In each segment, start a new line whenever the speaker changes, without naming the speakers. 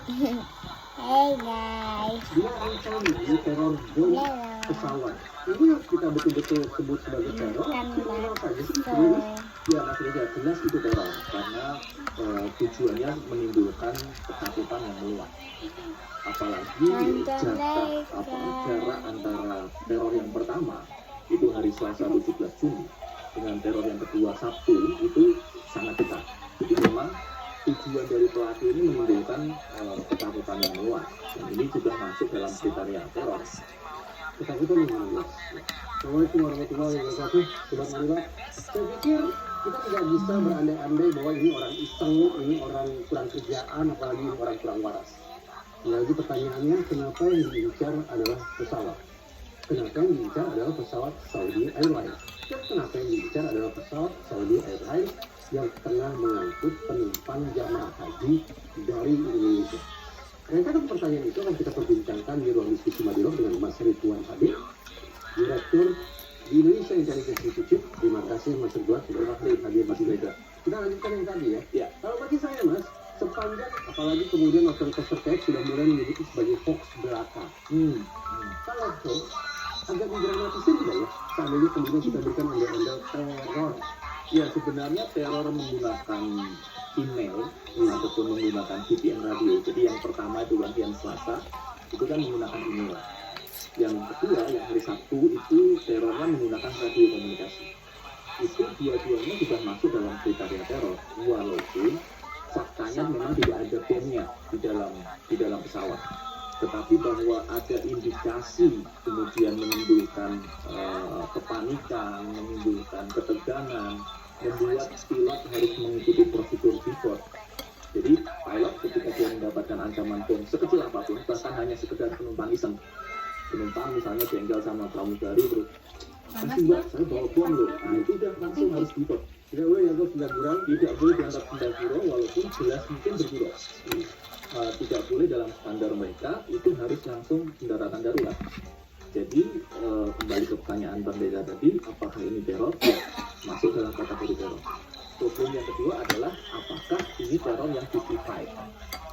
Hey guys.
Dia ancaman teror bom pesawat. Ini harus kita betul-betul sebut sebagai teror. Teror saja sih sebenarnya. Ya Mas Reza, jelas itu teror karena tujuannya menimbulkan ketakutan yang meluas. Apalagi jarak antara teror yang pertama itu hari Selasa 17 Juni dengan teror yang kedua Sabtu itu sangat dekat. Jadi memang tujuan dari pelaku ini menimbulkan ketakutan yang meluas, dan ini juga masuk dalam kriteria teror. Ketakutan yang meluas. Assalamualaikum warahmatullahi wabarakatuh. Sobat Manila, saya pikir kita tidak bisa berandai-andai bahwa ini orang iseng, ini orang kurang kerjaan, apalagi ini orang kurang waras. Lagi pertanyaannya, kenapa yang diincar adalah pesawat? Kenapa yang diincar adalah pesawat Saudi Airlines? Dan kenapa yang diincar adalah pesawat Saudi Airlines yang tengah mengangkut penumpang jamaah haji dari Indonesia? Rangkaian pertanyaan itu akan kita perbincangkan di ruang diskusi Madinah dengan Mas Ridwan Habib, Direktur di Indonesia Intelligence Institute. Terima kasih Mas Ridwan sudah hadir Mas Ridwan. Kita lanjutkan yang tadi ya. Kalau bagi saya Mas, sepanjang apalagi kemudian otoritas terkait sudah mulai menyebut sebagai hoax belaka. Kalau hoax agak mendramatisir tidak ya? Seandainya kemudian kita berikan undang-undang teror.
Ya, sebenarnya teror menggunakan email ataupun menggunakan VPN radio. Jadi yang pertama itu latihan Selasa itu kan menggunakan email. Yang kedua yang hari Sabtu itu terornya menggunakan radio komunikasi. Itu dua-duanya sudah masuk dalam kriteria teror, walaupun faktanya memang tidak ada bomnya di dalam pesawat. Tetapi bahwa ada indikasi kemudian menimbulkan kepanikan, menimbulkan ketegangan, membuat pilot harus mengikuti prosedur pivot. Jadi pilot ketika dia mendapatkan ancaman bom sekecil apapun, bahkan hanya sekedar penumpang iseng, penumpang misalnya jengkel sama pramugari terus, Mbak, saya bawa bom loh, nah itu udah langsung harus pivot.
Tidak boleh dianggap sendagurau,
Tidak boleh dianggap sendagurau walaupun jelas mungkin bergurau. Tidak boleh dalam standar mereka itu harus langsung pendaratan darurat. Jadi kembali ke pertanyaan Bang Reza tadi, apakah ini teror? Ya, masuk dalam kategori teror. Problem yang kedua adalah apakah ini teror yang justified?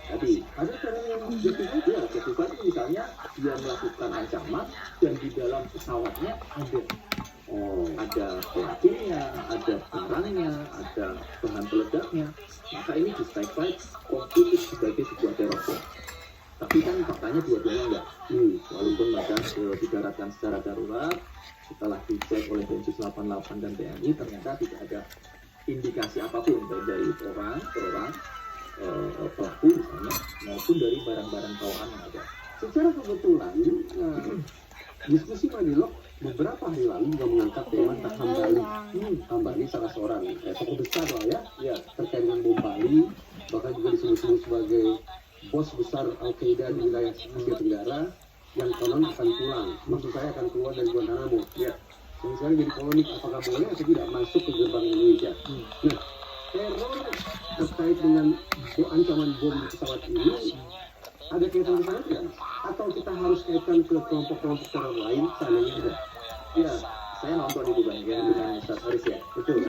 Tadi
ada teror yang justified?
ya, justified misalnya dia melakukan ancaman dan di dalam pesawatnya ada pelakunya, ada barangnya, ada bahan peledaknya, maka ini justified komplit sebagai sebuah teror. Tapi kan faktanya dua-duanya enggak. Walaupun mereka didaratkan secara darurat, setelah dicek oleh Densus 88 dan TNI, ternyata tidak ada indikasi apapun baik dari orang pelaku misalnya maupun dari barang-barang bawaan yang ada.
Secara kebetulan diskusi Madilog beberapa hari lalu juga mengangkat tema tentang Hambali. Hambali salah seorang tokoh besar lah ya terkait dengan bom Bali, bahkan juga disebut-sebut sebagai bos besar Al-Qaeda di wilayah Asia Tenggara yang konon akan pulang. Maksud saya akan keluar dari Guantanamo. Ya. Dan sekarang jadi polemik apakah boleh atau tidak masuk ke gerbang Indonesia. Nah, teror terkait dengan ancaman bom di pesawat ini ada kaitan ke sana tidak? Atau kita harus kaitkan ke kelompok-kelompok teror lain seandainya ada?
Ya, saya nonton itu Bang ya dengan Ustaz Haris ya.
Betul.